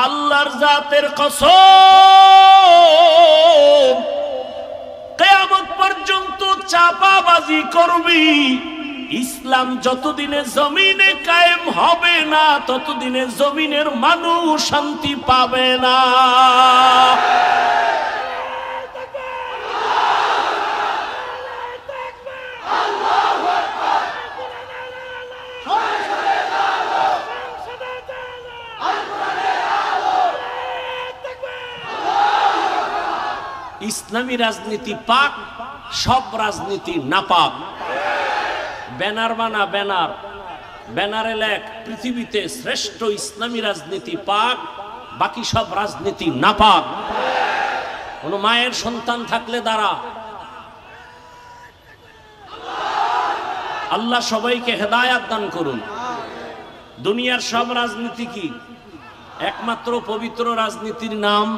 আল্লাহর জাতের কসম, কিয়ামত পর্যন্ত চাপাবাজি করবি, ইসলাম যতদিনে জমিনে কায়েম হবে না ততদিনে জমিনের মানুষ শান্তি পাবে না। ইসলামী রাজনীতি পাক, সব রাজনীতি নাপাক। ব্যানার বানা, ব্যানার, ব্যানারে লেখ পৃথিবীতে শ্রেষ্ঠ ইসলামী রাজনীতি পাক, বাকি সব রাজনীতি নাপাক। কোন মায়ের সন্তান থাকলে দাঁড়া। আল্লাহ সবাইকে হেদায়াত দান করুন। দুনিয়ার সব রাজনীতি কি? একমাত্র পবিত্র রাজনীতির নাম।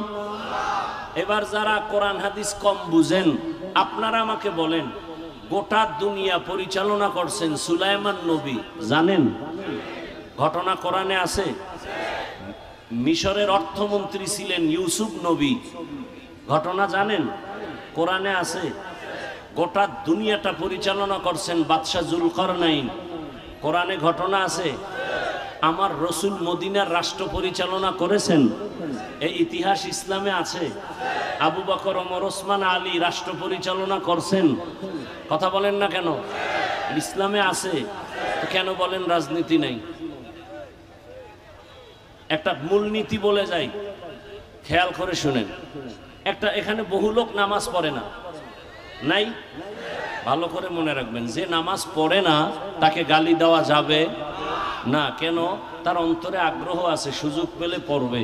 এবার যারা কোরআন হাদিস কম বুঝেন, আপনারা আমাকে বলেন, গোটা দুনিয়া পরিচালনা করছেন সুলাইমান নবী, জানেন? ঘটনা কোরআনে আছে। মিশরের অর্থমন্ত্রী ছিলেন ইউসুফ নবী, ঘটনা জানেন? কোরআনে আছে। গোটা দুনিয়াটা পরিচালনা করছেন বাদশাহ জুলকারনাইন, কোরআনে ঘটনা আছে। আমার রসুল মদিনার রাষ্ট্র পরিচালনা করেছেন, এই ইতিহাস ইসলামে আছে। আবু বকর, ওমর, ওসমান, আলী রাষ্ট্র পরিচালনা করছেন। কথা বলেন না কেন? ইসলামে আছে, কেন বলেন রাজনীতি নাই? একটা মূলনীতি বলে যাই, খেয়াল করে শুনেন। একটা এখানে বহু লোক নামাজ পড়ে না, নাই? ভালো করে মনে রাখবেন, যে নামাজ পড়ে না তাকে গালি দেওয়া যাবে না। কেন? তার অন্তরে আগ্রহ আছে, সুযোগ পেলে পড়বে।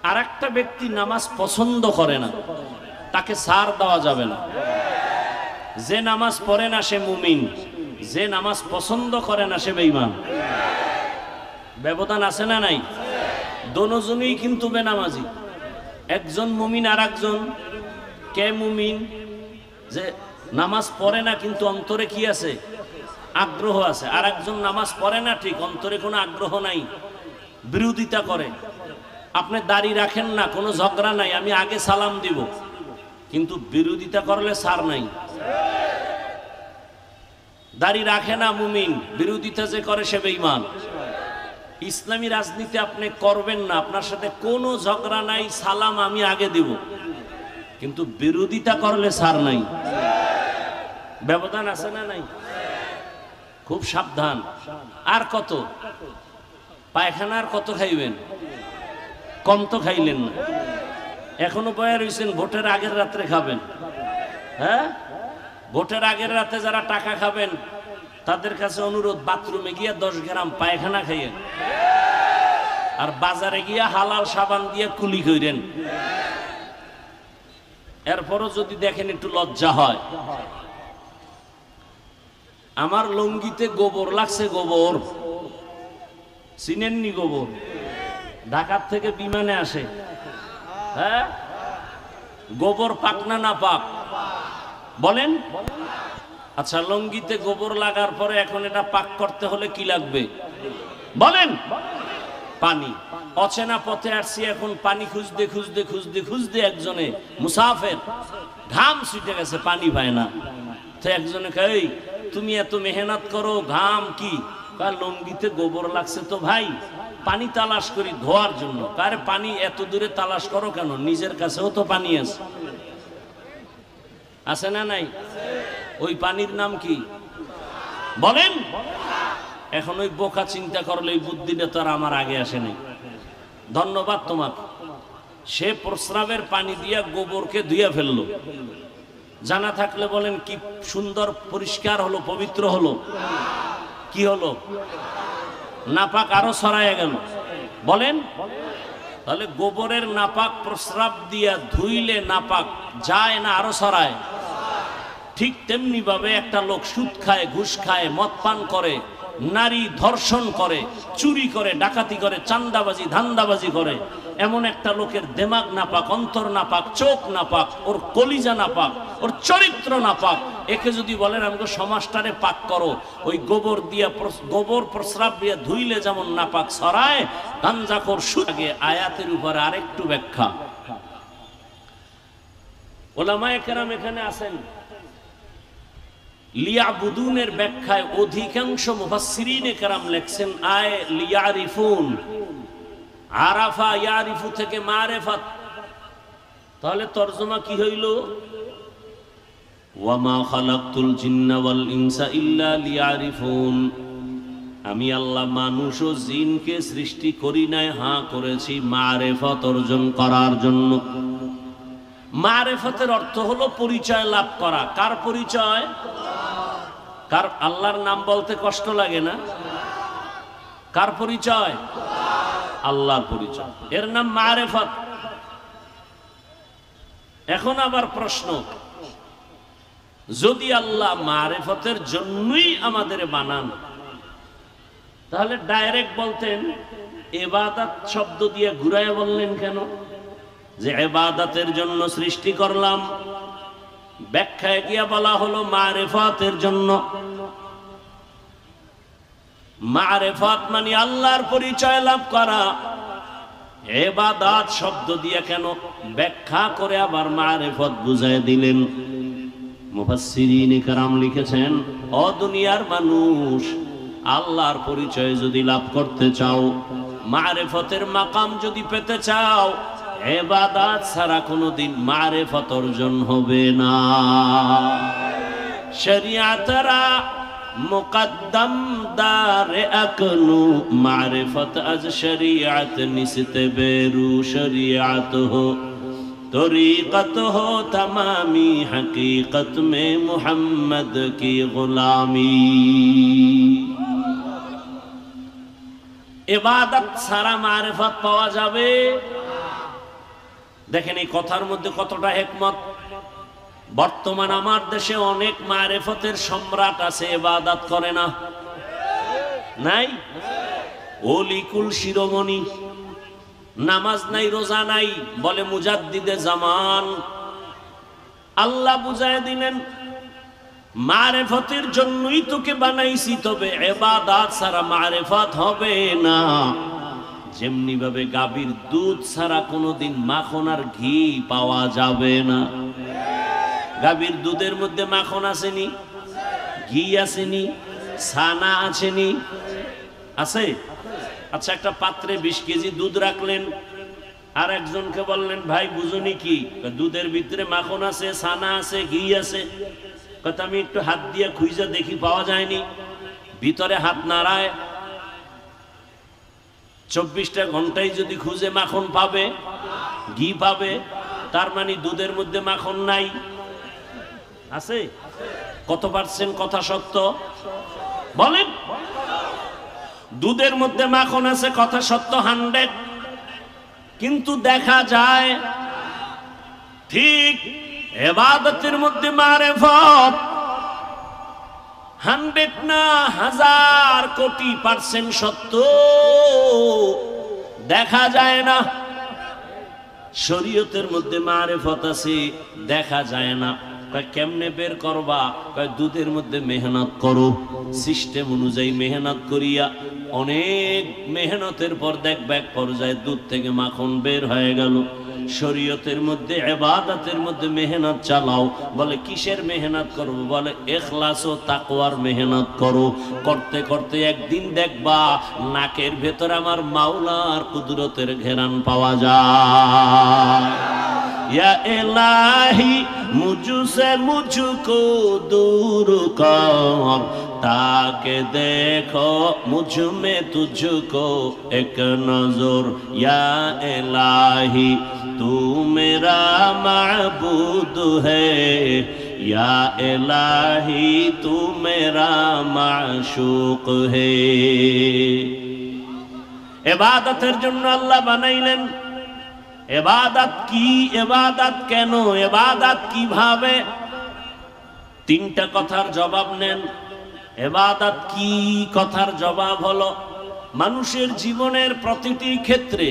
আর একটা ব্যক্তি নামাজ পছন্দ করে না, তাকে ছাড় দেওয়া যাবে না। যে নামাজ পড়ে না সে মুমিন, যে নামাজ পছন্দ করে না সে বেঈমান। ব্যবধান আছে না নাই? দোনোজনই কিন্তু বেনামাজি। একজন মুমিন আর একজন কে মুমিন? যে নামাজ পড়ে না কিন্তু অন্তরে কি আছে? আগ্রহ আছে। আর একজন নামাজ পড়ে না ঠিক, অন্তরে কোনো আগ্রহ নাই, বিরোধিতা করে। আপনি দাড়ি রাখেন না, কোনো ঝগড়া নাই, আমি আগে সালাম দিব, কিন্তু বিরোধিতা করলে সার নাই। দাড়ি রাখে না মুমিন, বিরোধিতা যে করে সে বেঈমান। ইসলামী রাজনীতি আপনি করবেন না, আপনার সাথে কোনো ঝগড়া নাই, সালাম আমি আগে দিব, কিন্তু বিরোধিতা করলে সার নাই। ব্যবধান আছে না নাই? খুব সাবধান। আর কত পায়খানার কত খাইবেন? কম তো খাইলেন না, এখনো বয়া রয়েছেন। ভোটের আগের রাত্রে খাবেন। হ্যাঁ, ভোটের আগের রাতে যারা টাকা খাবেন তাদের কাছে অনুরোধ, বাথরুমে গিয়া 10 গ্রাম পায়খানা খাইয়েন, আর বাজারে গিয়া হালাল সাবান দিয়ে কুলি কইরেন। এরপরও যদি দেখেন একটু লজ্জা হয়। আমার লুঙ্গিতে গোবর লাগছে, গোবর চিনেননি? গোবর ঢাকার থেকে বিমানে আসে। হ্যাঁ, গোবর পাক না না পাক বলেন? আচ্ছা, লুঙ্গিতে গোবর লাগার পরে এখন এটা পাক করতে হলে কি লাগবে বলেন? পানি। অচেনা পথে আসছি, এখন পানি খুঁজতে খুঁজতে খুঁজতে খুঁজতে একজনে মুসাফের ঘাম ছুটে গেছে, পানি পায় না। তো একজনে কয়, এই তুমি এত মেহনত করো, ঘাম কি? লুঙ্গিতে গোবর লাগছে তো ভাই, পানি তালাশ করি ধোয়ার জন্য। কারে পানি এত দূরে তালাশ করো কেন? নিজের কাছেও তো পানি আছে, আছে না নাই? ওই পানির নাম কি বলেন? এখন ওই বোকা চিন্তা করলে ওই বুদ্ধিটা তো আর আমার আগে আসে নাই। ধন্যবাদ তোমাকে। সে প্রস্রাবের পানি দিয়া গোবরকে ধুইয়া ফেললো। জানা থাকলে বলেন, কি সুন্দর পরিষ্কার হলো, পবিত্র হলো। কি হলো? নাপাক আরো ছড়াইয়া গেল। বলেন, তাহলে গোবরের নাপাক প্রস্রাব দিয়া ধুইলে নাপাক যায় না আরো ছড়ায়? ঠিক তেমনি ভাবে একটা লোক সুদ খায়, ঘুষ খায়, মদ পান করে, নারী ধর্ষণ করে, চুরি করে, ডাকাতি করে, চান্দাবাজি, ধান্দাবাজি করে, এমন একটা লোকের দেমাগ নাপাক, অন্তর নাপাক, চোখ নাপাক, ওর কলিজা নাপাক, ওর চরিত্র নাপাক, একে যদি বলেন আমাকে সমাজটারে পাক করো, ওই গোবর দিয়া গোবর প্রস্রাব দিয়ে ধুইলে যেমন নাপাক ছড়ায়, গাঞ্জাখোর সুরাগে আয়াতের উপরে আরেকটু ব্যাখ্যা। ওলামায়ে কেরাম এখানে আছেন, লিয়াবুদুনের ব্যাখ্যায় অধিকাংশ মুফাসসিরিনে কেরাম লেখছেন আয় লিয়ারিফুন, আরাফা ইয়ারিফু থেকে মারিফাত। তাহলে তরজমা কি হইল? ওয়ামা খালাকতুল জিন্না ওয়াল ইনসা ইল্লা লিয়ারিফুন, আমি আল্লাহ মানুষ ও জিনকে সৃষ্টি করি নাই, হ্যাঁ করেছি মারিফত অর্জন করার জন্য। মারিফতের অর্থ হলো পরিচয় লাভ করা। কার পরিচয়? কার? আল্লাহর নাম বলতে কষ্ট লাগে না? কার পরিচয়? আল্লাহর পরিচয়, এর নাম মারিফত। এখন আবার প্রশ্ন, যদি আল্লাহ মারিফতের জন্যই আমাদের বানান, তাহলে ডাইরেক্ট বলতেন ইবাদত শব্দ দিয়ে ঘুরায় বললেন কেন যে ইবাদতের জন্য সৃষ্টি করলাম? ব্যাখ্যায় গিয়া বলা হলো মারিফতের জন্য। মারিফত মানে আল্লাহর পরিচয় লাভ করা। ইবাদত শব্দ দিয়ে কেন? ব্যাখ্যা করে আবার মারিফত বুঝায় দিলেন। মুফাসসিরিনে কেরাম লিখেছেন, ও দুনিয়ার মানুষ, আল্লাহর পরিচয় যদি লাভ করতে চাও, মারিফতের মাকাম যদি পেতে চাও, ইবাদত ছাড়া কোনোদিন মারিফত অর্জন হবে না। শরিয়াতরা মুকদ্দম দারে আকনু, মারিফত আজ শরিয়াত নিসতে বেরু শরিয়াত হো, তরিকত হো তমামি হकीकत में मुहम्मद की गुलामी। ইবাদত ছাড়া মারিফত পাওয়া যাবে? দেখেন এই কথার মধ্যে কতটা হিকমত। বর্তমান আমার দেশে অনেক মারিফতের সম্রাট আছে, ইবাদত করে না। নাই? ওলিকুল শিরোমণি, নামাজ নাই, রোজা নাই, বলে মুজাদ্দিদে জামান। আল্লাহ বুঝায় দিলেন মারিফতের জন্যই তোকে বানাইছি, তবে ইবাদত ছাড়া মারিফত হবে না। যেমনি ভাবে গাভীর দুধ ছাড়া কোনোদিন মাখন আর ঘি পাওয়া যাবে না। গাভীর দুধের মধ্যে মাখন আসেনি, ঘি আসেনি, ছানা আসেনি? আছে? আচ্ছা, একটা পাত্রে 20 কেজি দুধ রাখলেন, আর একজনকে বললেন ভাই বুঝুনি কি, দুধের ভিতরে মাখন আছে, ছানা আছে, ঘি আছে। কথা আমি একটু হাত দিয়ে খুঁজে দেখি, পাওয়া যায়নি। ভিতরে হাত নাড়ায়, 24টা ঘন্টায় যদি খুঁজে মাখন পাবে, ঘি পাবে, তার মানে দুধের মধ্যে মাখন নাই। আছে? কত পার্সেন্ট কথা সত্য বলেন? দুধের মধ্যে মাখন আছে, কথা সত্য 100, কিন্তু দেখা যায় ঠিক ইবাদতের মধ্যে মারিফত 100 না 1000 কোটি পার্সেন্ট সত্য, দেখা যায় না। শরীয়তের মধ্যে মারিফত আছে, দেখা যায় না। কেমনে বের করবা? দুধের মধ্যে মেহনত করো, সিস্টেম অনুযায়ী মেহনত করিয়া অনেক মেহনতের পর দেখবে এক পর্যায়ে দুধ থেকে মাখন বের হয়ে গেল। শরীয়তের মধ্যে ইবাদতের মধ্যে মেহনত চালাও, বলে কিসের মেহনত করব? বলে ইখলাস ও তাকওয়ার মেহনত করো। করতে করতে একদিন দেখবা নাকের ভেতর আমার মাওলার কুদরতের ঘেরান পাওয়া যায়। या इलाही मुझसे मुझको दूर कर, ताकि देखो मुझ में तुझको एक नजर। या इलाही तू मेरा माबूद है, या इलाही तू मेरा माशूक है। इबादतेर जन्य अल्लाह बानाइलेन। इबादत की, इबादत केन, इबादत किभाबे? तीनटा कथार जवाब नेन। इबादत की कथार जवाब हलो মানুষের জীবনের প্রতিটি ক্ষেত্রে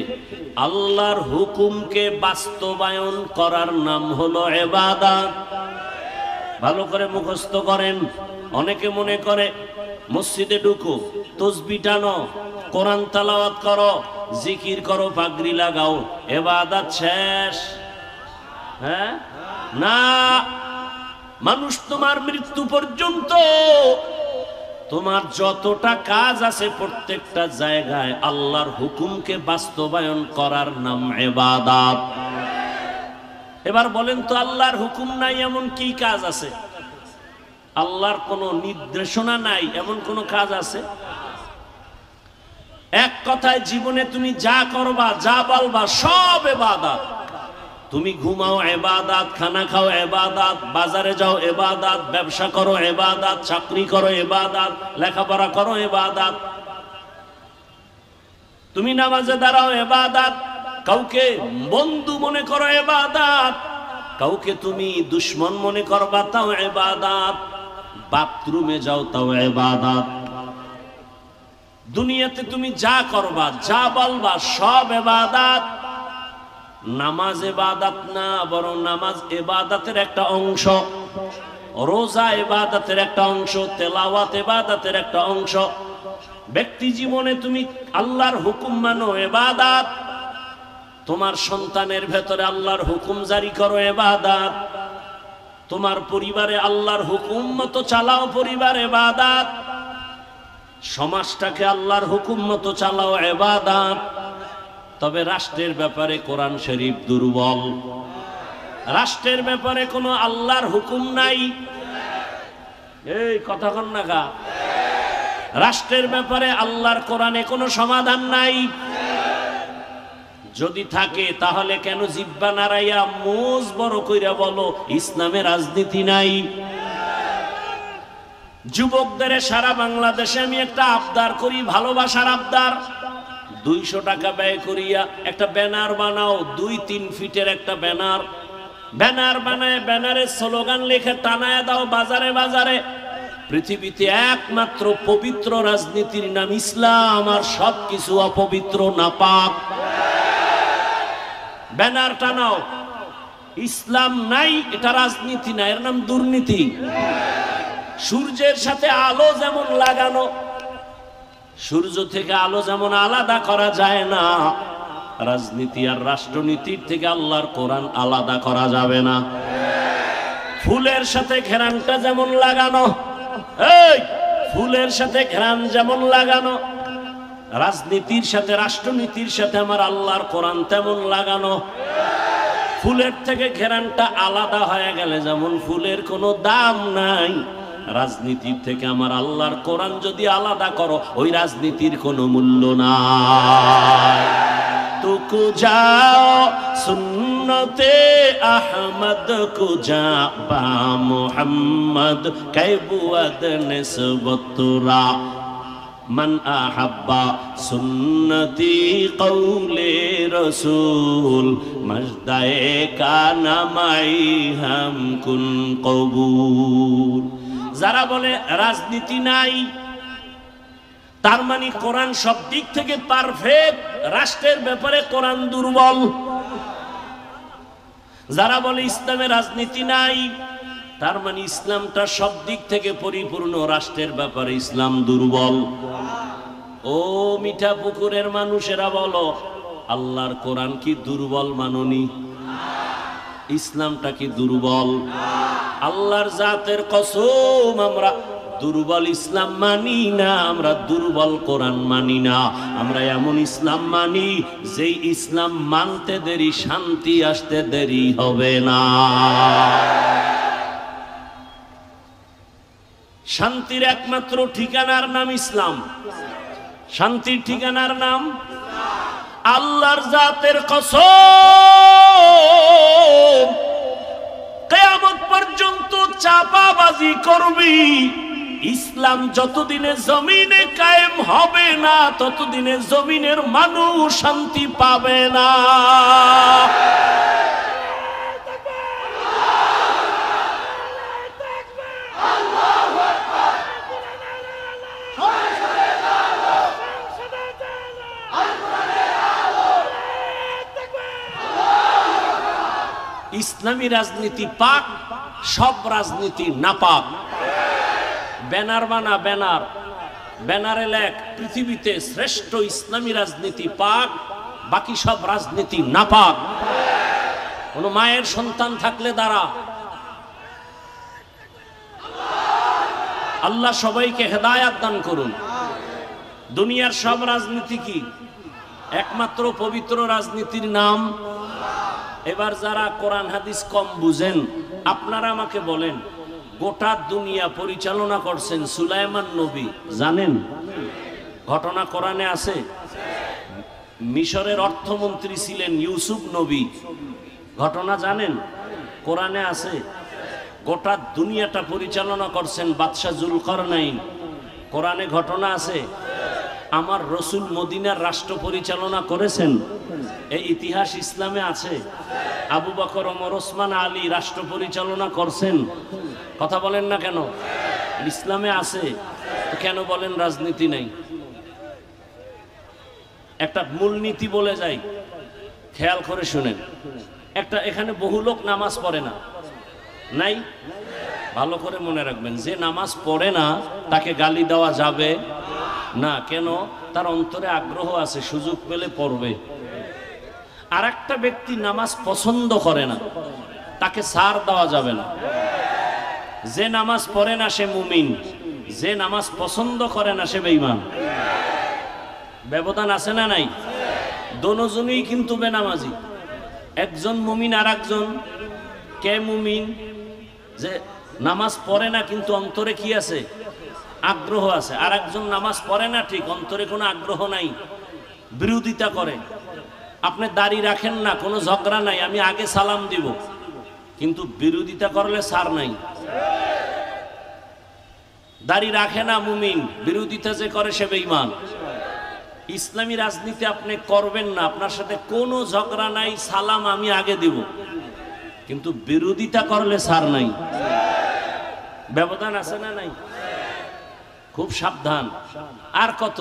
আল্লাহর হুকুমকে বাস্তবায়ন করার নাম হলো ইবাদত। ভালো করে মুখস্থ করেন। অনেকে মনে করে মসজিদে ঢুকো, তসবিহ টানো, কোরআন তেলাওয়াত করো, জিকির করো, পাগড়ি লাগাও, ইবাদত শেষ। হ্যাঁ না, মানুষ তোমার মৃত্যু পর্যন্ত তোমার যতটা কাজ আছে প্রত্যেকটা জায়গায় আল্লাহর হুকুমকে বাস্তবায়ন করার নাম ইবাদত। এবার বলেন তো, আল্লাহর হুকুম নাই এমন কি কাজ আছে? আল্লাহর কোনো নির্দেশনা নাই এমন কোন কাজ আছে? এক কথায় জীবনে তুমি যা করবা, যা বলবা, সব ইবাদত। তুমি ঘুমাও ইবাদত, খানা খাও ইবাদত, বাজারে যাও ইবাদত, ব্যবসা করো ইবাদত, চাকরি করো ইবাদত, লেখাপড়া করো ইবাদত। তুমি নামাজে দাঁড়াও ইবাদত, কাউকে বন্ধু মনে করো ইবাদত, কাউকে তুমি দুশমন মনে করবা তাও ইবাদত, বাথরুমে যাও তাও ইবাদত। দুনিয়াতে তুমি যা করবা, যা বলবা, সব ইবাদত। নামাজ ইবাদত না, বরং নামাজ ইবাদতের একটা অংশ, রোজা ইবাদতের একটা অংশ, তেলাওয়াত ইবাদতের একটা অংশ। ব্যক্তি জীবনে তুমি আল্লাহর হুকুম মানো ইবাদত, তোমার সন্তানের ভেতরে আল্লাহর হুকুম জারি করো ইবাদত, তোমার পরিবারে আল্লাহর হুকুম মতো চালাও পরিবার ইবাদত, সমাজটাকে আল্লাহর হুকুম মতো চালাও ইবাদত। তবে রাষ্ট্রের ব্যাপারে কোরআন শরীফ দুর্বল, রাষ্ট্রের ব্যাপারে কোনো আল্লাহর হুকুম নাই। এই কথা কন না গা, রাষ্ট্রের ব্যাপারে আল্লাহর কোরআনে কোনো সমাধান নাই। যদি থাকে তাহলে কেন জিব্বা নাড়াইয়া মুজ বড় কইরা বলো ইসলামে রাজনীতি নাই? যুবকদের সারা বাংলাদেশে আমি একটা আবদার করি, ভালোবাসার আবদার। 200 টাকা ব্যয় করিয়া একটা ব্যানার বানাও, 2-3 ফিটের একটা ব্যানার বানায় ব্যানারে স্লোগান লিখে টানায় দাও বাজারে বাজারে, পৃথিবীতে একমাত্র পবিত্র রাজনীতির নাম ইসলাম, আর সবকিছু অপবিত্র নাপাক। ব্যানার টানাও, ইসলাম নাই, এটা রাজনীতি না, এর নাম দুর্নীতি। সূর্যের সাথে আলো যেমন লাগানো, সূর্য থেকে আলো যেমন আলাদা করা যায় না, রাজনীতি আর রাষ্ট্রনীতির থেকে আল্লাহর কোরআন আলাদা করা যাবে না। ফুলের সাথে ঘেরানটা যেমন লাগানো, এই ফুলের সাথে ঘেরান যেমন লাগানো, রাজনীতির সাথে রাষ্ট্রনীতির সাথে আমার আল্লাহর কোরআন তেমন লাগানো। ফুলের থেকে ঘেরানটা আলাদা হয়ে গেলে যেমন ফুলের কোনো দাম নাই, রাজনীতির থেকে আমার আল্লাহর কোরআন যদি আলাদা করো, ওই রাজনীতির কোনো মূল্য নাই। তুকু যাও সুন্নতে আহমদ কুজা বা মুহাম্মদ কাইবুয়াদ নিসবতুরা মান আহাব্বা সুন্নতি কওলে রাসূল মজদায়ে কানা মাই হাম কুন কবুল। যারা বলে রাজনীতি নাই, তার মানে কোরআন সব দিক থেকে পারফেক্ট, রাষ্ট্রের ব্যাপারে কোরআন দুর্বল। যারা বলে ইসলামে রাজনীতি নাই, তার মানে ইসলামটা সব দিক থেকে পরিপূর্ণ, রাষ্ট্রের ব্যাপারে ইসলাম দুর্বল। ও মিঠা পুকুরের মানুষেরা বলো, আল্লাহর কোরআন কি দুর্বল মাননি? ইসলামটা কি দুর্বল? আল্লাহর জাতের কসম, আমরা দুর্বল ইসলাম মানি না, আমরা দুর্বল কোরআন মানি না। আমরা এমন ইসলাম মানি যেই ইসলাম মানতে দেরি, শান্তি আসতে দেরি হবে না। শান্তির একমাত্র ঠিকানার নাম ইসলাম, শান্তির ঠিকানার নাম আল্লাহর জাতের কসম। কিয়ামত পর্যন্ত চাপাবাজি করবি, ইসলাম যতদিনে জমিনে কায়েম হবে না, ততদিনে জমিনের মানুষ শান্তি পাবে না। ইসলামী রাজনীতি পাক, সব রাজনীতি নাপাক। ব্যানার বানা, ব্যানার, ব্যানারে লেখ পৃথিবীতে শ্রেষ্ঠ ইসলামী রাজনীতি পাক, বাকি সব রাজনীতি নাপাক। কোন মায়ের সন্তান থাকলে দাঁড়া। আল্লাহ সবাইকে হেদায়াত দান করুন। দুনিয়ার সব রাজনীতি কি? একমাত্র পবিত্র রাজনীতির নাম। এবার যারা কোরআন হাদিস কম বুঝেন, আপনারা আমাকে বলেন, গোটা দুনিয়া পরিচালনা করছেন সুলাইমান নবী, জানেন? ঘটনা কোরআনে আছে। মিশরের অর্থমন্ত্রী ছিলেন ইউসুফ নবী, ঘটনা জানেন? কোরআনে আছে। গোটা দুনিয়াটা পরিচালনা করছেন বাদশাহ জুলকারনাইন, কোরআনে ঘটনা আছে। আমার রসুল মদিনার রাষ্ট্র পরিচালনা করেছেন, এই ইতিহাস ইসলামে আছে। আবু বকর, ওমর, ওসমান, আলী রাষ্ট্র পরিচালনা করছেন। কথা বলেন না কেন? ইসলামে আছে। কেন বলেন রাজনীতি নাই? একটা মূলনীতি বলে যাই, খেয়াল করে শুনেন। একটা এখানে বহু লোক নামাজ পড়ে না, নাই? ভালো করে মনে রাখবেন, যে নামাজ পড়ে না তাকে গালি দেওয়া যাবে না। কেন? তার অন্তরে আগ্রহ আছে, সুযোগ পেলে পড়বে। আর একটা ব্যক্তি নামাজ পছন্দ করে না, তাকে ছাড় দেওয়া যাবে না। যে নামাজ পড়ে না সে মুমিন, যে নামাজ পছন্দ করে না সে বেঈমান। ব্যবধান আছে না নাই? দোনোজনই কিন্তু বেনামাজি। একজন মুমিন আর একজন। কে মুমিন? যে নামাজ পড়ে না কিন্তু অন্তরে কি আছে? আগ্রহ আছে। আর একজন নামাজ পড়ে না ঠিক, অন্তরে কোনো আগ্রহ নাই, বিরোধিতা করে। আপনি দাড়ি রাখেন না, কোনো ঝগড়া নাই, আমি আগে সালাম দিব, কিন্তু বিরোধিতা করলে ছাড় নাই। দাড়ি রাখে না মুমিন, বিরোধিতা যে করে সে বেঈমান। ইসলামী রাজনীতি আপনি করবেন না, আপনার সাথে কোনো ঝগড়া নাই, সালাম আমি আগে দিব, কিন্তু বিরোধিতা করলে ছাড় নাই। ব্যবধান আছে না নাই? খুব সাবধান। আর কত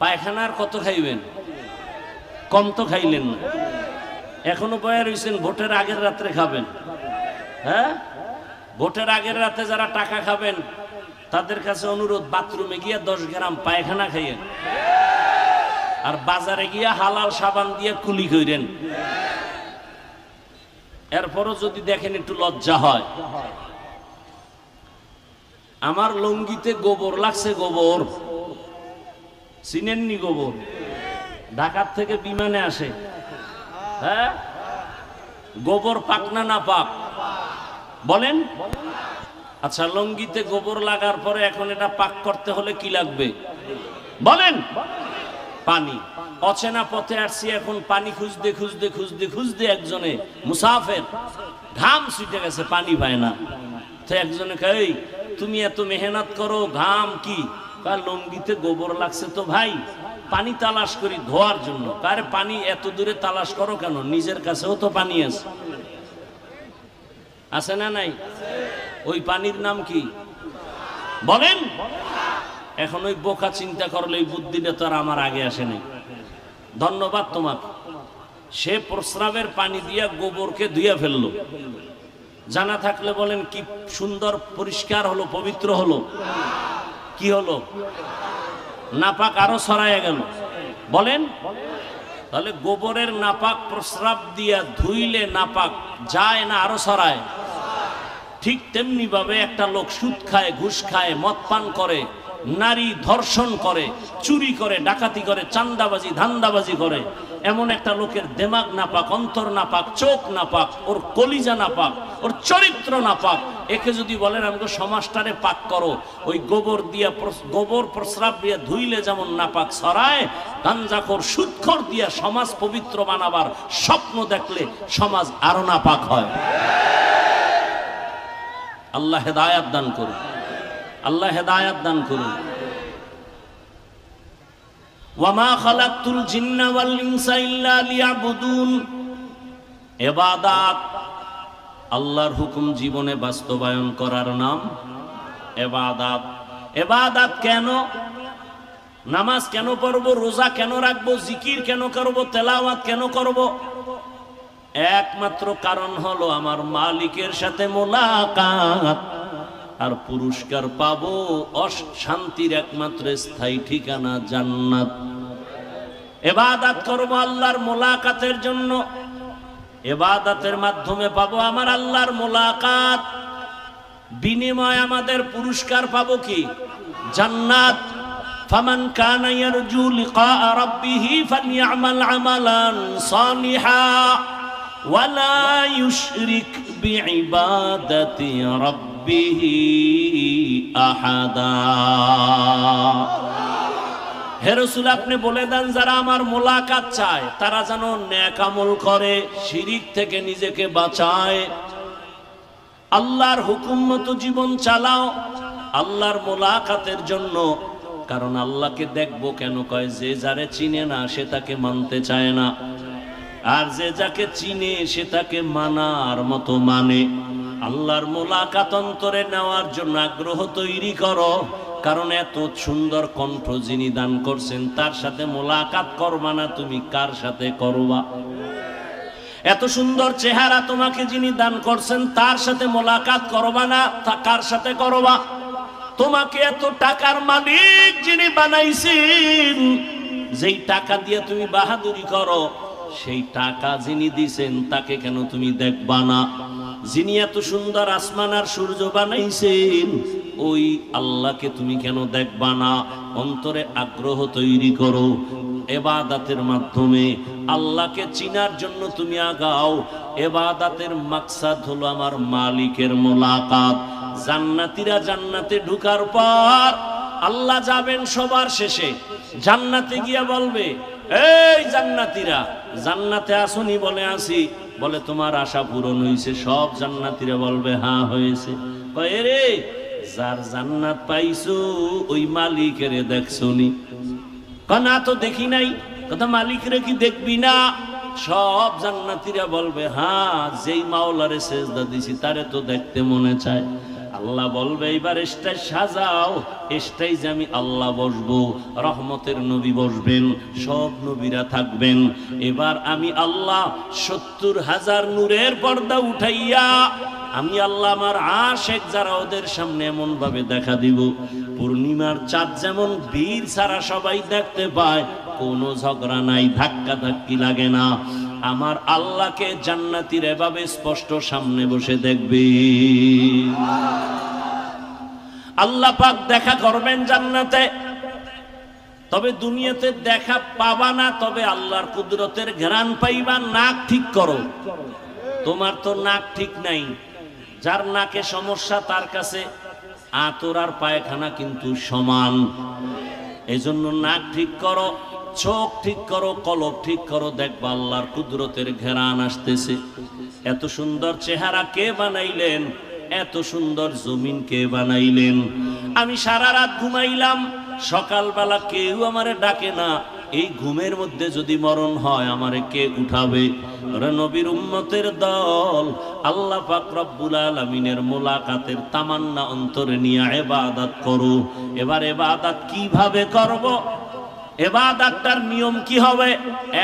পায়খানার কত খাইবেন? কম তো খাইলেন না, এখনো বয়া রয়েছেন। ভোটের আগের রাত্রে খাবেন। হ্যাঁ, ভোটের আগের রাতে যারা টাকা খাবেন তাদের কাছে অনুরোধ, বাথরুমে গিয়া 10 গ্রাম পায়খানা খাইয়েন, আর বাজারে গিয়া হালাল সাবান দিয়ে কুলি কইরেন। এরপরও যদি দেখেন একটু লজ্জা হয়। আমার লঙ্গিতে গোবর লাগছে, গোবর চিনেননি? গোবর ঢাকার থেকে বিমানে আসে। হ্যাঁ, গোবর পাক না না পাক বলেন? আচ্ছা, লঙ্গিতে গোবর লাগার পরে এখন এটা পাক করতে হলে কি লাগবে বলেন? পানি। অচেনা পথে আসছি, এখন পানি খুঁজতে খুঁজতে খুঁজতে খুঁজতে একজনে মুসাফের ঘাম ছুটে গেছে, পানি পায় না। তো একজনে কই, তুমি এত মেহনত করো, ঘাম কি? লঙ্গিতে গোবর লাগছে তো ভাই, পানি তালাশ করি ধোয়ার জন্য। কারে পানি এত দূরে তালাশ করো কেন? নিজের কাছেও তো পানি আছে, আছে না নাই? ওই পানির নাম কি বলেন? এখন ওই বোকা চিন্তা করলে এই বুদ্ধিটা তো আর আমার আগে আসে নাই। ধন্যবাদ তোমাকে। সে প্রস্রাবের পানি দিয়া গোবরকে ধুইয়া ফেললো। জানা থাকলে বলেন কি সুন্দর পরিষ্কার হলো, পবিত্র হলো। কি হলো? নাপাক আরো ছড়াইয়া গেল। বলেন, তাহলে গোবরের নাপাক প্রস্রাব দিয়া ধুইলে নাপাক যায় না আরো ছড়ায়? ঠিক তেমনি ভাবে একটা লোক সুদ খায়, ঘুষ খায়, মদ পান করে, নারী ধর্ষণ করে, চুরি করে, ডাকাতি করে, চান্দাবাজি, ধান্দাবাজি করে, এমন একটা লোকের দেমাগ নাপাক, অন্তর নাপাক, চোখ নাপাক, ওর কলিজা নাপাক, ওর চরিত্র নাপাক। একে যদি বলেন আমাকে সমাজটারে পাক করো, ওই গোবর দিয়া, গোবর প্রস্রাব দিয়া ধুইলে যেমন নাপাক ছড়ায়, গাঞ্জাখোর সুদখোর দিয়া সমাজ পবিত্র বানাবার স্বপ্ন দেখলে সমাজ আরো নাপাক হয়। আল্লাহ হেদায়াত দান করুন, আল্লাহ হেদায়াত দান করুন। ওয়ামা খালাকতুল জিন্না ওয়াল ইনসা ইল্লা লিয়াবুদুন। ইবাদত, আল্লাহর হুকুম জীবনে বাস্তবায়ন করার নাম ইবাদত। ইবাদত কেন? নামাজ কেন পড়ব? রোজা কেন রাখবো? জিকির কেন করব? তেলাওয়াত কেন করব? একমাত্র কারণ হলো আমার মালিকের সাথে মোলাকাত। আর পুরস্কার পাবো শান্তির একমাত্র স্থায়ী ঠিকানা জান্নাত। ইবাদত করব আল্লাহর মোলাকাতের জন্য, ইবাদতের মাধ্যমে পাবো আমার আল্লাহর মোলাকাত, বিনিময় আমাদের পুরস্কার পাবো কি? জান্নাত। ফামান কানা ইয়ারজু লিকা রাব্বিহি ফালইআমাল আমালান সালিহা ওয়ালা ইউশরিক বিইবাদাতি রাব্বিহি আহাদা। হে রাসূল, আপনি বলে দেন যারা আমার মোলাকাত চায় তারা যেন নেক আমল করে, শিরিক থেকে নিজেকে বাঁচায়, আল্লাহর হুকুম মতো জীবন চালাও আল্লাহর মোলাকাতের জন্য। কারণ আল্লাহকে দেখবো কেন? কয় যে যারে চিনে না সে তাকে মানতে চায় না, আর যে যাকে চিনে সে তাকে মানার মতো মানে। আল্লাহর মোলাকাত অন্তরে নেওয়ার জন্য আগ্রহ তৈরি করো, কারণ এত সুন্দর কণ্ঠ যিনি দান করছেন তার সাথে মোলাকাত করবা না তুমি কার সাথে করবা? এত সুন্দর চেহারা তোমাকে যিনি দান করছেন তার সাথে মোলাকাত করবা না কার সাথে করবা? তোমাকে এত টাকার মালিক যিনি বানাইছেন, যেই টাকা দিয়ে তুমি বাহাদুরি করো, সেই টাকা যিনি দিছেন তাকে কেন তুমি দেখবা না? যিনি এত সুন্দর আসমান আর সূর্য বানাইছেন ওই আল্লাহকে তুমি কেন দেখবা না? অন্তরে আগ্রহ তৈরি করো, ইবাদতের মাধ্যমে আল্লাহকে চিনার জন্য তুমি আগাও। ইবাদতের মাকসাদ হলো আমার মালিকের মোলাকাত। জান্নাতীরা জান্নাতে ঢোকার পর আল্লাহ যাবেন সবার শেষে, জান্নাতে গিয়ে বলবে, এই জান্নাতীরা জান্নাতে আসনি? বলে আসি। বলে তোমার আশা পূরণ হয়েছে? সব জান্নাতীরা বলবে হ্যাঁ হয়েছে। কয় রে, যার জান্নাত পাইছো ওই মালিকের দেখছনি? না তো দেখি নাই। কথা মালিকরে কি দেখবি না? সব জান্নাতীরা বলবে হ্যাঁ, যেই মাওলারে সেজদা দিছি তারে তো দেখতে মনে চায়। আল্লাহ বলবে এবার স্টেজ সাজাও, স্টেজে আমি আল্লাহ বসবো, রহমতের নবী বসবেন, সব নবীরা থাকবেন। এবার আমি আল্লাহ ৭০,০০০ নূরের পর্দা উঠাইয়া আমি আল্লাহ আমার আশেক যারা ওদের সামনে এমন ভাবে দেখা দিব, পূর্ণিমার চাঁদ যেমন বীর ছাড়া সবাই দেখতে পায়, কোনো ঝগড়া নাই, ধাক্কা ধাক্কি লাগে না। আমার আল্লাহকে জান্নাতীর এভাবে স্পষ্ট সামনে বসে দেখবে। আল্লাহ পাক দেখা করবেন জান্নাতে। তবে দুনিয়াতে দেখা পাবা না, তবে আল্লাহর কুদরতের ঘ্রাণ পাইবা। নাক ঠিক করো, তোমার তো নাক ঠিক নাই। যার নাকে সমস্যা তার কাছে আতর আর পায়খানা কিন্তু সমান। এজন্য নাক ঠিক করো, চোখ ঠিক করো, কলব ঠিক করো, দেখবা আল্লাহর কুদরতের ঘেরান আসতেছে। এত সুন্দর চেহারা কে বানাইলেন? এত সুন্দর জমিন কে বানাইলেন? আমি সারা রাত ঘুমাইলাম, সকালবেলা কেউ আমারে ডাকে না। এই ঘুমের মধ্যে যদি মরণ হয় আমারে কে উঠাবে? ওরে নবীর উম্মতের দল, আল্লাহ পাক রব্বুল আলামিনের মোলাকাতের তামান্না অন্তরে নিয়ে ইবাদত করো। এবার ইবাদত কিভাবে করব? ইবাদতটার নিয়ম কি হবে?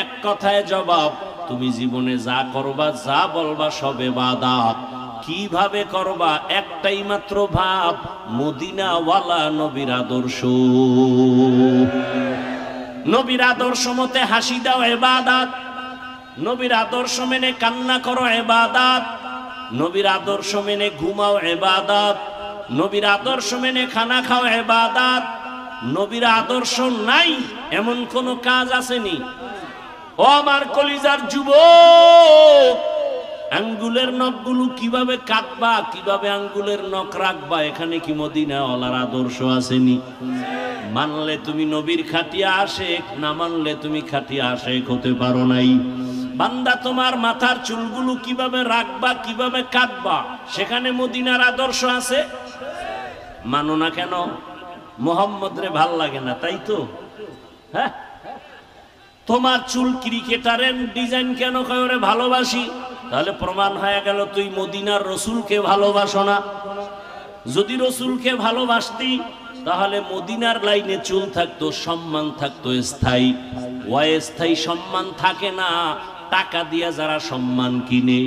এক কথায় জবাব, তুমি জীবনে যা করবা, যা বলবা সব ইবাদত। কিভাবে করবা? একটাই মাত্র ভাব, মদিনাওয়ালা নবীর আদর্শ। নবীর আদর্শ মতে হাসি দাও ইবাদত, নবীর আদর্শ মেনে কান্না করো ইবাদত, নবীর আদর্শ মেনে ঘুমাও ইবাদত, নবীর আদর্শ মেনে খানা খাও ইবাদত। নবীর আদর্শ নাই এমন কোন কাজ আসেনি। ও আমার কলিজার যুবক, আঙ্গুলের নখগুলো কিভাবে কাটবা, কিভাবে আঙ্গুলের নখ রাখবা, এখানে কি মদিনাওয়ালার আদর্শ আসেনি? মানলে তুমি নবীর খাটিয়া আশেক, না মানলে তুমি খাটিয়া আশেক হতে পারো নাই। বান্দা তোমার মাথার চুলগুলো কিভাবে রাখবা, কিভাবে কাটবা, সেখানে মদিনার আদর্শ আছে। মানো না কেন? মোহাম্মদ রে ভাল লাগে না, তাই তো? হ্যাঁ, তোমার চুল ক্রিকেটারের ডিজাইন কেন করে ভালোবাসি? তাহলে প্রমাণ হয়ে গেল তুই মদিনার রসুলকে ভালোবাসো না। যদি রসুলকে ভালোবাসতি তাহলে মদিনার লাইনে চুল থাকতো, সম্মান থাকতো স্থায়ী। অস্থায়ী সম্মান থাকে না, টাকা দিয়া যারা সম্মান কিনে,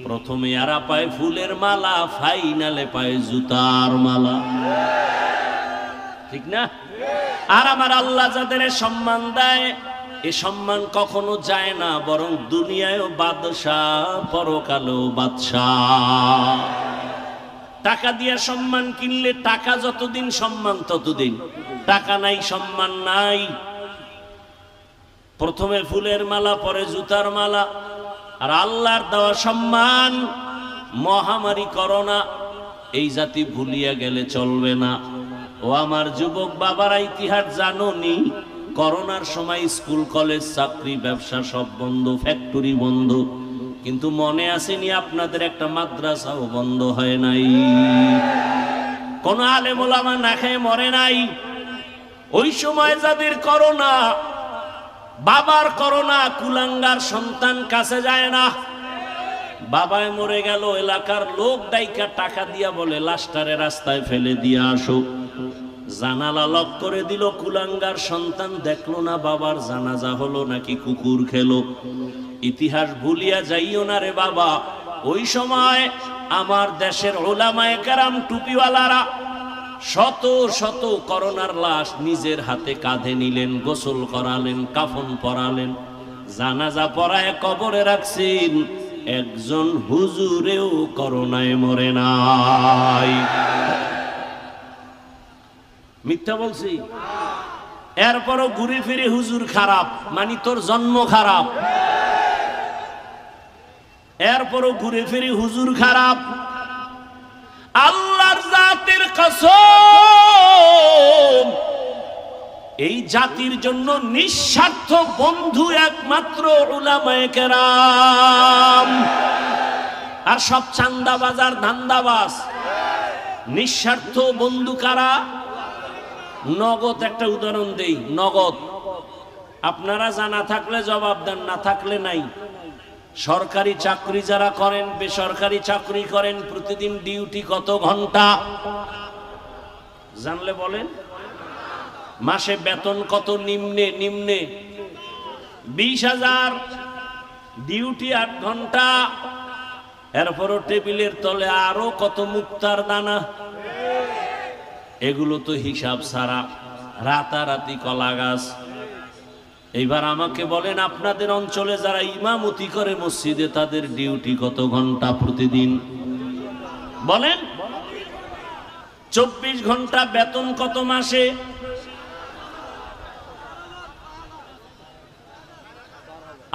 প্রথমে এরা পায় ফুলের মালা, ফাইনালে পায় জুতার মালা, ঠিক না? আর আমার আল্লাহ যাদের সম্মান দেয়, এ সম্মান কখনো যায় না, বরং দুনিয়ায়ও বাদশাহ, পরকালেও বাদশাহ। টাকা দিয়ে সম্মান কিনলে টাকা যতদিন সম্মান ততদিন, টাকা নাই সম্মান নাই। প্রথমে ফুলের মালা, পরে জুতার মালা। আর আল্লাহর দেওয়া সম্মান, মহামারী করোনা, এই জাতি ভুলিয়া গেলে চলবে না। ও আমার যুবক বাবারা, ইতিহাস জানোনি? করোনার সময় স্কুল কলেজ চাকরি ব্যবসা সব বন্ধ, ফ্যাক্টরি বন্ধ, কিন্তু মনে আসেনি আপনাদের একটা মাদ্রাসাও বন্ধ হয় নাই। কোন আলেম ওলামা না খেয়ে মরে নাই। ওই সময় যাদের করোনা, বাবার করোনা, কুলাঙ্গার সন্তান কাছে যায় না। বাবায় মরে গেল, এলাকার লোক ডাইকা টাকা দিয়া বলে লাশটারে রাস্তায় ফেলে দিয়ে আসো। জানালা লক করে দিল, কুলাঙ্গার সন্তান দেখলো না বাবার জানাজা হলো নাকি কুকুর খেলো। ইতিহাস ভুলিয়া যাইও না রে বাবা। ওই সময় আমার দেশের ওলামায়ে কেরাম, টুপিওয়ালারা শত শত করোনার লাশ নিজের হাতে কাঁধে নিলেন, গোসল করালেন, কাফন পরালেন, জানাজা পরায় কবরে রাখছেন। একজন হুজুরেও করোনায় মরে নাই। মিথ্যা বলছি? এরপরও ঘুরে ফিরে হুজুর খারাপ, মানে তোর জন্ম খারাপ। এরপরও ঘুরে ফিরে হুজুর খারাপ। আল্লাহর জাতের কসম, এই জাতির জন্য নিঃস্বার্থ বন্ধু একমাত্র উলামায়ে কেরাম। আর সব চান্দাবাজ আর ধান্দাবাজ। নিঃস্বার্থ বন্ধু কারা? নগদ একটা উদাহরণ দেই, নগদ। আপনারা জানা থাকলে জবাব দেন, না থাকলে নাই। সরকারি চাকরি যারা করেন, বেসরকারি চাকরি করেন, প্রতিদিন ডিউটি কত ঘন্টা জানলে বলেন? মাসে বেতন কত? নিম্নে 20,000, ডিউটি 8 ঘন্টা। এরপরও টেবিলের তলে আরো কত মুক্তার দানা। এগুলো তো হিসাব ছাড়া, রাতারাতি কলা গাছ। এইবার আমাকে বলেন, আপনাদের অঞ্চলে যারা ইমামতি করে মসজিদে, তাদের ডিউটি কত ঘন্টা প্রতিদিন? বলেন। 24 ঘন্টা, বেতন কত মাসে?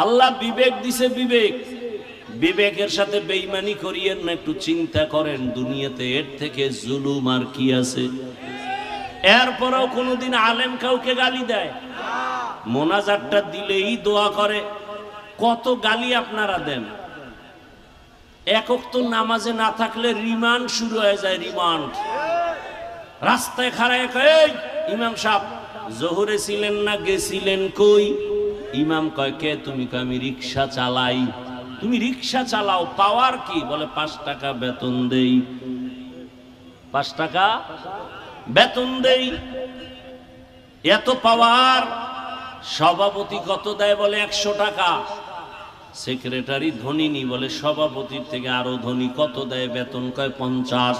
আল্লাহ বিবেক দিছে, বিবেক। বিবেকের সাথে বেঈমানি করিয়েন না, একটু চিন্তা করেন দুনিয়াতে এর থেকে জুলুম আর কি আছে? এরপরেও কোনোদিন আলেম কাউকে গালি দেয়? মোনাজাতটা দিলেই দোয়া করে। কত গালি আপনারা দেন। একক তো নামাজে না থাকলে রিমান্ড শুরু হয়ে যায়, রিমান্ড। রাস্তায় খাড়ায় কয়, ইমাম সাহেব জোহরে ছিলেন না, গেছিলেন কই? ইমাম কয়, কে তুমি? কয়, আমি রিক্সা চালাই। তুমি রিক্সা চালাও, পাওয়ার কি? বলে 5 টাকা বেতন দেই। 5 টাকা বেতন দেই, এত পাওয়ার। সভাপতি কত দেয়? বলে 100 টাকা। সেক্রেটারি ধনী নি, বলে সভাপতির থেকে আরো ধনী। কত দেয় বেতন? কয় 50।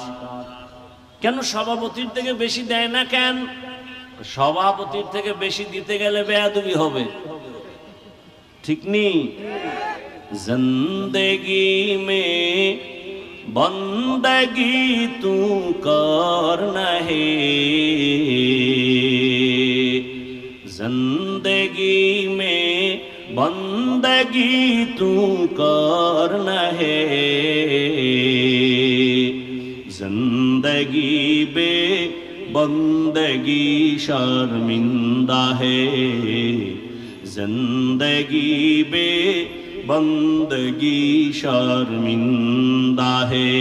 কেন সভাপতির থেকে বেশি দেয় না কেন? সভাপতির থেকে বেশি দিতে গেলে বেয়াদবি হবে, ঠিক নি? জিন্দেগি মে বন্দগি তু করনা হে, जिंदगी में बंदगी तू करना है, जिंदगी बे बंदगी शर्मिंदा है, जिंदगी बे बंदगी शर्मिंदा है।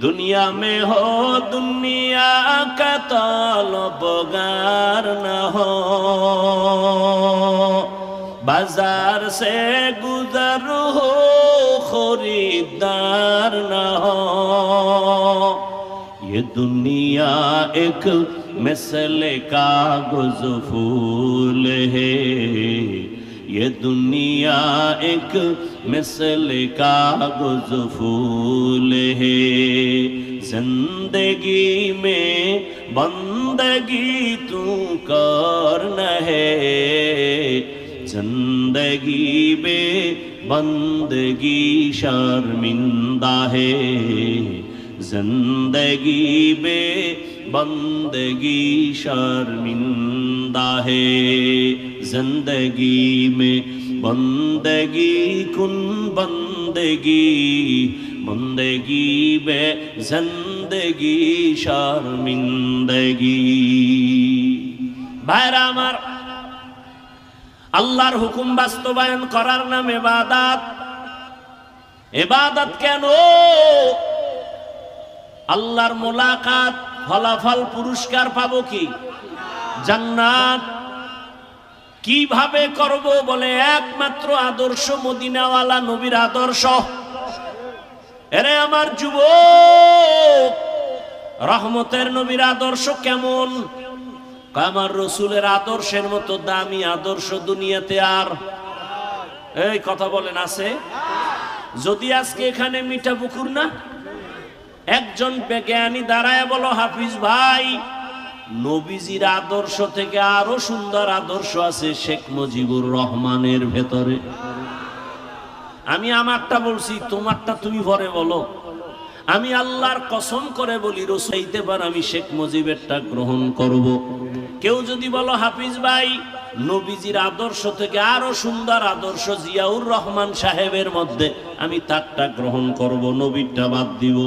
दुनिया में हो दुनिया का तलबगार न हो, बाजार से गुजर हो खरीदार न हो। ये दुनिया एक मिसल कागज फूल है, ये दुनिया एक मिसल कागज फूल है, जिंदगी में बंदगी तू करना है, जिंदगी में बंदगी शर्मिंदा है, जिंदगी में बंदगी शर्मिंदा है, जिंदगी में बंदगी कुन बंदगी, बंदगी में जिंदगी शर्मिंदगी। भाईरा आमार, আল্লাহর হুকুম বাস্তবায়ন করার নাম ইবাদত। ইবাদত কেন? আল্লাহর মোলাকাত, ফলাফল, পুরস্কার পাবো কি? জান্নাত। কিভাবে করব? বলে একমাত্র আদর্শ মদিনাওয়ালা নবীর আদর্শ। এরে আমার যুবক, রহমতের নবীর আদর্শ কেমন? আমার রসুলের আদর্শের মতো দামি আদর্শ দুনিয়াতে আর এই কথা বলেন আছে? যদি আজকে এখানে মিঠা পুকুর না, একজন বিজ্ঞানী দাঁড়ায় বলো, হাফিজ ভাই, নবীজির আদর্শ থেকে আরো সুন্দর আদর্শ আছে শেখ মুজিবুর রহমানের ভেতরে। আমি আমারটা বলছি, তোমারটা তুমি পরে বলো। আমি আল্লাহর কসম করে বলি, রসুল হইতে পারে আমি শেখ মুজিবেরটা গ্রহণ করব। কেউ যদি বলো হাফিজ ভাই, নবীজির আদর্শ থেকে আরো সুন্দর আদর্শ জিয়াউর রহমান সাহেবের মধ্যে, আমি তারটা গ্রহণ করব, নবীরটা বাদ দিব।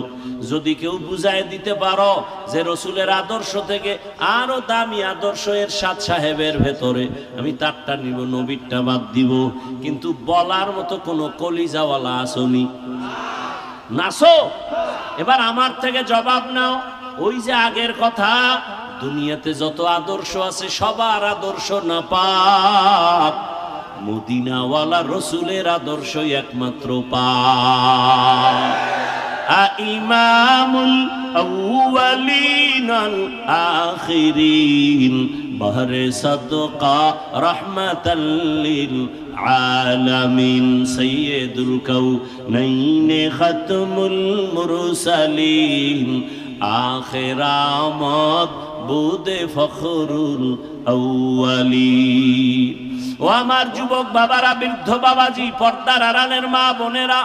যদি কেউ বুঝায় দিতে পারো যে রসুলের আদর্শ থেকে আরো দামি আদর্শ এরশাদ সাহেবের ভেতরে, আমি তারটা নিব, নবীরটা বাদ দিব। কিন্তু বলার মতো কোনো কলিজাওয়ালা আসনি? নাসো। এবার আমার থেকে জবাব নাও। ওই যে আগের কথা, দুনিয়াতে যত আদর্শ আছে সবার আদর্শ নাপাক, মদিনাওয়ালা রসুলের আদর্শই একমাত্র পাক। ইমামুল আউয়ালিন আল আখিরিন বহরে সাদকা রাহমাতাল লিল আলামিন সাইয়্যিদুল কাউনাইন খাতমুল মুরসালিন আখিরামত বুদে ফখরুল আউয়ালিন। ও আমার যুবক বাবারা, বৃদ্ধ বাবাজি, পর্দার আড়ালের মা বোনেরা,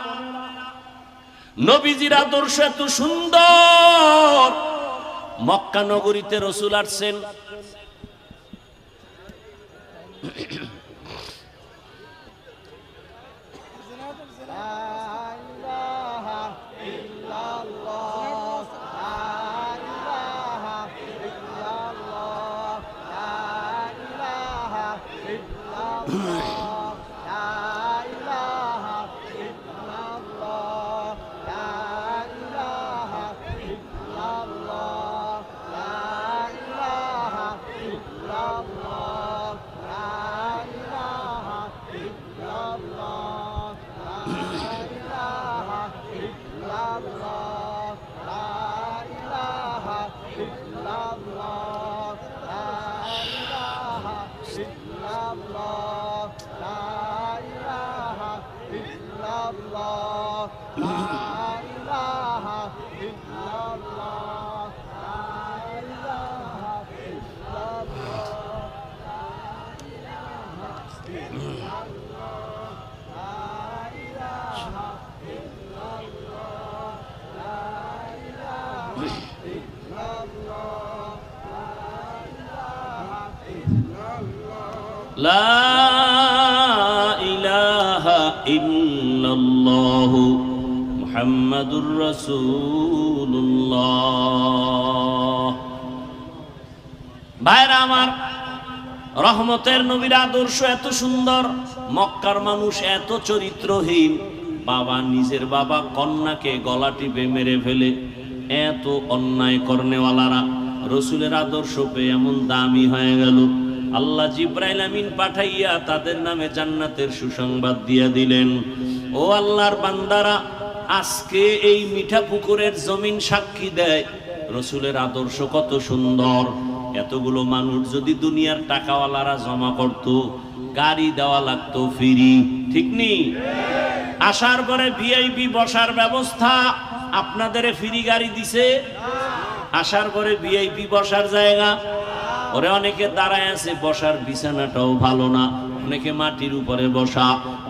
নবীজির আদর্শ এত সুন্দর। মক্কা নগরীতে রসুল আসছেন, লা ইলাহা ইল্লাল্লাহু মুহাম্মাদুর রাসূলুল্লাহ। ভাইরা আমার, রহমতের নবীর আদর্শ এত সুন্দর, মক্কার মানুষ এত চরিত্রহীন। বাবা, নিজের বাবা কন্যাকে গলা টিপে মেরে ফেলে, এত অন্যায় করনেওয়ালারা রসুলের আদর্শ পেয়ে এমন দামি হয়ে গেল। আল্লাহ জিব্রাইল আমিন পাঠাইয়া তাদের নামে জান্নাতের সুসংবাদ দিয়া দিলেন। ও আল্লাহর বান্দারা, আজকে এই মিঠা পুকুরের জমিন সাক্ষী দেয় রসুলের আদর্শ কত সুন্দর। এতগুলো মানুষ যদি দুনিয়ার টাকাওয়ালারা জমা করত, গাড়ি দেওয়া লাগতো ফ্রি, ঠিক নি? আসার পরে ভিআইপি বসার ব্যবস্থা, আপনাদের ফ্রি গাড়ি দিছে। আসার পরে ভিআইপি বসার জায়গা, ওরে অনেকে দাঁড়ায় আছে, বসার বিছানাটাও ভালো না, অনেকে মাটির উপরে বসা,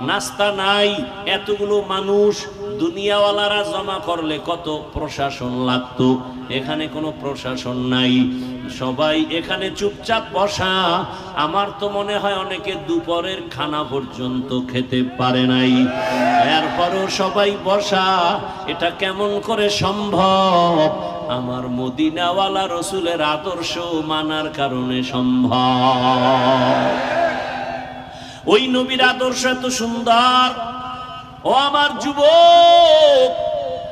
নাস্তা নাই। এতগুলো মানুষ দুনিয়াওয়ালারা জমা করলে কত প্রশাসন লাগতো, এখানে কোনো প্রশাসন নাই, সবাই এখানে চুপচাপ বসা। আমার তো মনে হয় অনেকে দুপুরের খানা পর্যন্ত খেতে পারে নাই, এরপরও সবাই বসা। এটা কেমন করে সম্ভব? আমার মদিনাওয়ালা রসুলের আদর্শ মানার কারণে সম্ভব। ওই নবীর আদর্শ এত সুন্দর। ও আমার যুবক,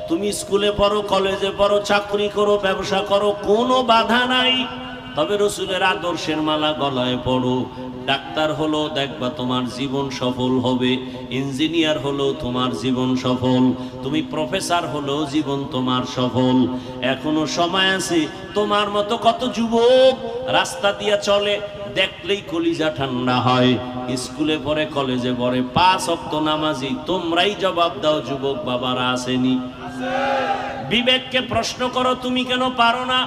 তুমি স্কুলে পড়ো, কলেজে পড়ো, চাকরি করো, ব্যবসা করো, কোনো বাধা নাই, তবে রসুলের আদর্শের মালা গলায় পড়ো। ডাক্তার হলো দেখবা তোমার জীবন সফল হবে, ইঞ্জিনিয়ার হলো তোমার জীবন সফল, তুমি প্রফেসর হলো জীবন তোমার সফল। এখনো সময় আছে। তোমার মতো কত যুবক রাস্তা দিয়ে চলে, দেখলেই কলিজা ঠান্ডা হয়। স্কুলে পড়ে, কলেজে পড়ে, 5 ওয়াক্ত নামাজি। তোমরাই জবাব দাও, যুবক বাবারা আসেনি? বিবেককে প্রশ্ন করো, তুমি কেন পারো না?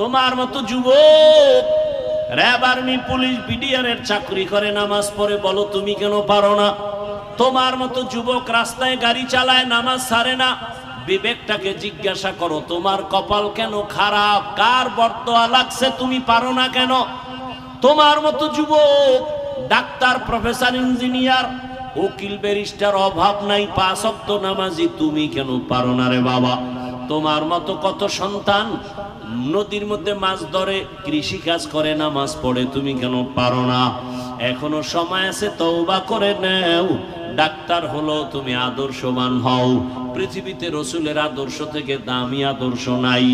তোমার মতো যুবক র্যাব, আর্মি, পুলিশ, বিডিআর এর চাকরি করে, নামাজ পড়ে, বলো তুমি কেন পারো না? তোমার মতো যুবক রাস্তায় গাড়ি চালায়, নামাজ ছাড়ে না। বিবেকটাকে জিজ্ঞাসা করো, তোমার কপাল কেন খারাপ? কার বরদোয়া লাগছে? তুমি পারো না কেন? তোমার মতো যুবক ডাক্তার, প্রফেসর, ইঞ্জিনিয়ার, উকিল, ব্যারিস্টার, অভাব নাই, 5 ওয়াক্ত নামাজি, তুমি কেন পারো না রে বাবা? তোমার মতো কত সন্তান নদীর মধ্যে মাছ ধরে, কৃষি কাজ করে, নামাজ পড়ে, তুমি কেন পারো না? এখনো সময় আছে, তওবা করে নাও। ডাক্তার হলো তুমি আদর্শবান হও। পৃথিবীতে রসুলের আদর্শ থেকে দামি আদর্শ নাই।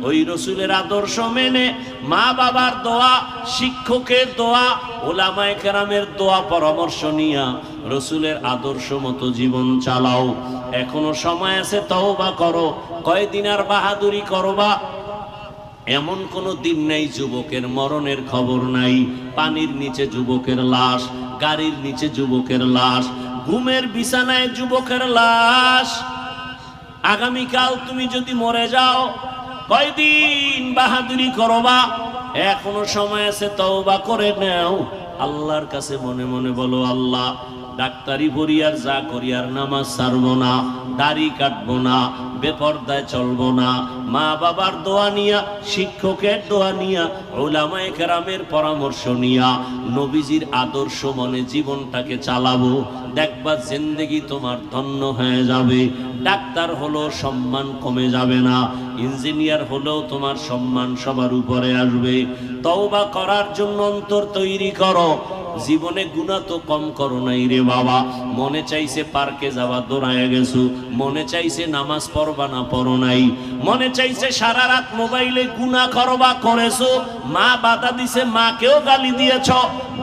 ওই রসুলের আদর্শ মেনে মা বাবার দোয়া, শিক্ষকের দোয়া, ওলামায়ে কেরামের দোয়া, পরামর্শ নিয়া রসুলের আদর্শ মতো জীবন চালাও। এখনো সময় আছে, তওবা করো। কয়দিন আর বাহাদুরি করবা? এমন কোনো দিন নাই যুবকের মরণের খবর নাই। পানির নিচে যুবকের লাশ, গাড়ির নিচে যুবকের লাশ, ঘুমের বিছানায় যুবকের লাশ। আগামীকাল তুমি যদি মরে যাও, কয়দিন বাহাদুরি করবা? এখনো সময় আছে, তওবা করে নাও। আল্লাহর কাছে মনে মনে বলো, আল্লাহ, ডাক্তারি পড়ি আর যা করি আর নামাজ ছাড়বো না, দাড়ি কাটবো না, বেপরদায় চলবো না। মা বাবার দোয়া নিয়া, শিক্ষকের দোয়া নিয়া, উলামায়ে কেরামের পরামর্শ নিয়া, নবীজির আদর্শ মনে জীবনটাকে চালাবো। দেখবা জিন্দেগি তোমার ধন্য হয়ে যাবে। ডাক্তার হলো সম্মান কমে যাবে না, ইঞ্জিনিয়ার হলেও তোমার সম্মান সবার উপরে আসবে। তওবা করার জন্য অন্তর তৈরি করো। জীবনে গুনাহ তো কম করো নাই রে বাবা। মনে চাইছে পার্কে যাওয়া, দৌড়ায় গেছো। মনে চাইছে নামাজ পড়বা না, পড়ো নাই। মনে চাইছে সারা রাত মোবাইলে গুনাহ করবা, করেছো। মা বাধা দিছে, মাকেও গালি দিয়েছ।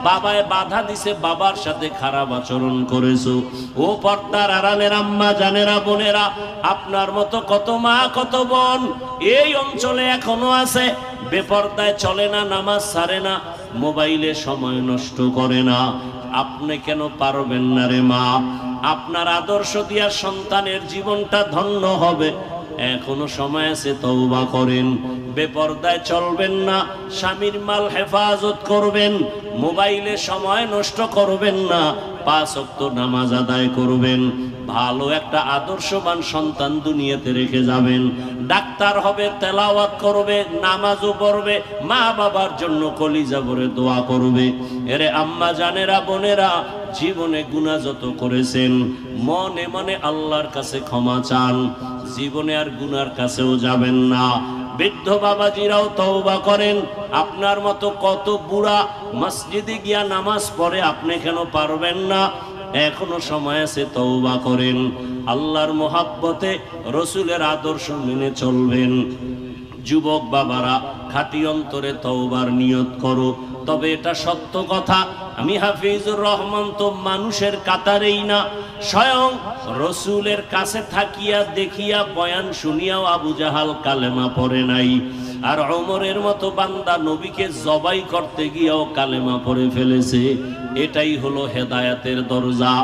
বাবায় বাধা দিছে, বাবার সাথে খারাপ আচরণ করেছো। ও পর্দার আড়ালের আম্মা জানেরা, বোনেরা, আপনার মতো কত মা, কত বোন এই অঞ্চলে এখনো আছে। বেপর্দায় চলে না, নামাজ ছাড়ে না, মোবাইলে সময় নষ্ট করে না। আপনি কেন পারবেন না রে মা? আপনার আদর্শ দিয়া সন্তানের জীবনটা ধন্য হবে। এখনো সময় আছে, তওবা করেন। বেপর্দায় চলবেন না, স্বামীর মাল হেফাজত করবেন, মোবাইলে সময় নষ্ট করবেন না, 5 ওয়াক্ত নামাজ আদায় করবেন। ভালো একটা আদর্শবান সন্তান দুনিয়াতে রেখে যাবেন। ডাক্তার হবে, তেলাওয়াত করবে, নামাজও পড়বে, মা বাবার জন্য কলিজা ভরে দোয়া করবে। এরে আম্মা জানেরা, বোনেরা, জীবনে গুনাহ যত করেছেন, মনে মনে আল্লাহর কাছে ক্ষমা চান। জীবনে আর গুনার কাছেও যাবেন না। বৃদ্ধ বাবাজিরাও তওবা করেন। আপনার মতো কত বুড়া মসজিদে গিয়া নামাজ পড়ে, আপনি কেন পারবেন না? এখনো সময় আছে, তওবা করেন। আল্লাহর মোহাব্বতে রসুলের আদর্শ মেনে চলবেন। যুবক বাবারা, খাঁটি অন্তরে তওবার নিয়ত করো। তবে এটা সত্য কথা, আমি হাফিজুর রহমান তো মানুষের কাতারেই না, স্বয়ং রসুলের কাছে থাকিয়া দেখিয়া বয়ান শুনিয়াও আবু জাহাল কালেমা পড়ে নাই। আর ওমরের মতো বান্দা নবীকে জবাই করতে গিয়েও কালেমা পড়ে ফেলেছে। এটাই হলো হেদায়েতের দরজা।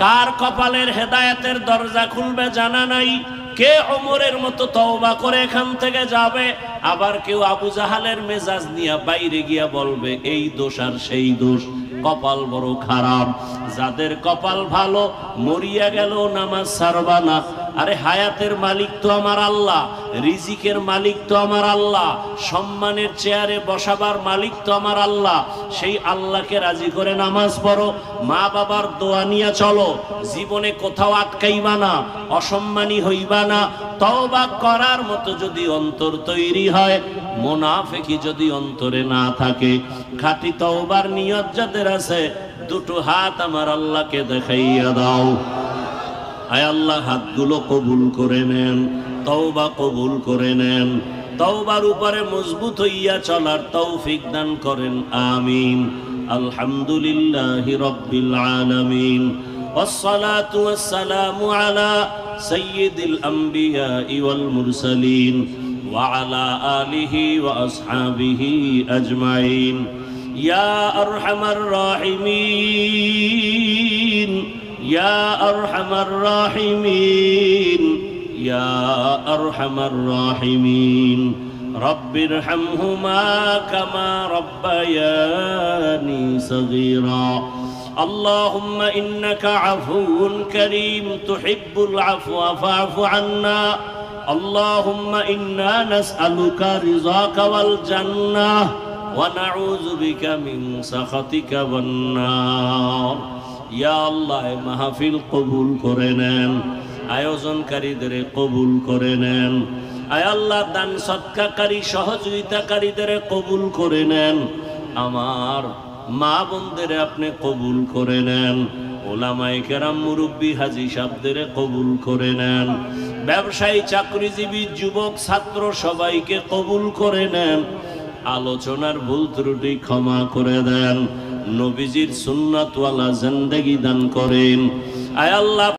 কার কপালের হেদায়েতের দরজা খুলবে জানা নাই। কে ওমরের মতো তওবা করে এখান থেকে যাবে, আবার কেউ আবু জাহালের মেজাজ নিয়ে বাইরে গিয়া বলবে এই দোষ আর সেই দোষ। কপাল বড় খারাপ। যাদের কপাল ভালো, মরিয়া গেল নামাজ ছাড়বা না। আরে হায়াতের মালিক তো আমার আল্লাহ, রিজিকের মালিক তো আমার আল্লাহ, সম্মানের চেয়ারে বসাবার মালিক তো আমার আল্লাহ। সেই আল্লাহকে রাজি করে নামাজ পড়ো, মা বাবার দোয়া নিয়ে চলো, জীবনে কোথাও আটকাইবা না, অসম্মানী হইবা না। তওবা করার মতো যদি অন্তর তৈরি হয়, মুনাফিকি যদি অন্তরে না থাকে, খাঁটি তওবার নিয়ত যাদের আছে, দুটো হাত আমার আল্লাহকে দেখাইয়া দাও। আয় আল্লাহ, হাতগুলো কবুল করে নেন, তওবা কবুল করে নেন, তওবার উপরে মজবুত হইয়া চলার তৌফিক দান করেন, আমিন। আলহামদুলিল্লাহি রাব্বিল আলামিন, ওয়াসসালাতু ওয়াসসালামু আলা সাইয়্যিদিল আমবিয়াই ওয়াল মুরসালিন ওয়া আলা আলিহি ওয়া আসহাবিহি আজমাইন। ইয়া আরহামার রাহিমিন, ইয়া আরহামার রাহিমিন, ইয়া আরহামার রাহিমিন। রব্বিরহামহুমা কামা রব্বায়ানি সগীরা। আল্লাহুম্মা ইন্নাকা আফুউন কারীম তুহিব্বুল আফওয়া ফা'ফু আন্না। আল্লাহুম্মা ইন্না নাসআলুকা রিযাকা ওয়াল জান্নাহ ওয়া নাউযু বিকা মিন সাখাতিকা ওয়ান নার। ইয়া আল্লাহ, মাহফিল কবুল করে নেন, আয়োজনকারীদের কবুল করে নেন। আয় আল্লাহ, দান সদকাকারী সহযোগিতাকারীদের কবুল করে নেন। আমার মা বোনদের আপনি কবুল করে নেন। ওলামায়ে কেরাম, মুরব্বী, হাজী সাহেবদের কবুল করে নেন। ব্যবসায়ী, চাকরিজীবী, যুবক, ছাত্র সবাইকে কবুল করে নেন। আলোচনার ভুল ত্রুটি ক্ষমা করে দেন। নবীজির সুন্নাতওয়ালা জিন্দেগি দান করেন। আয় আল্লাহ।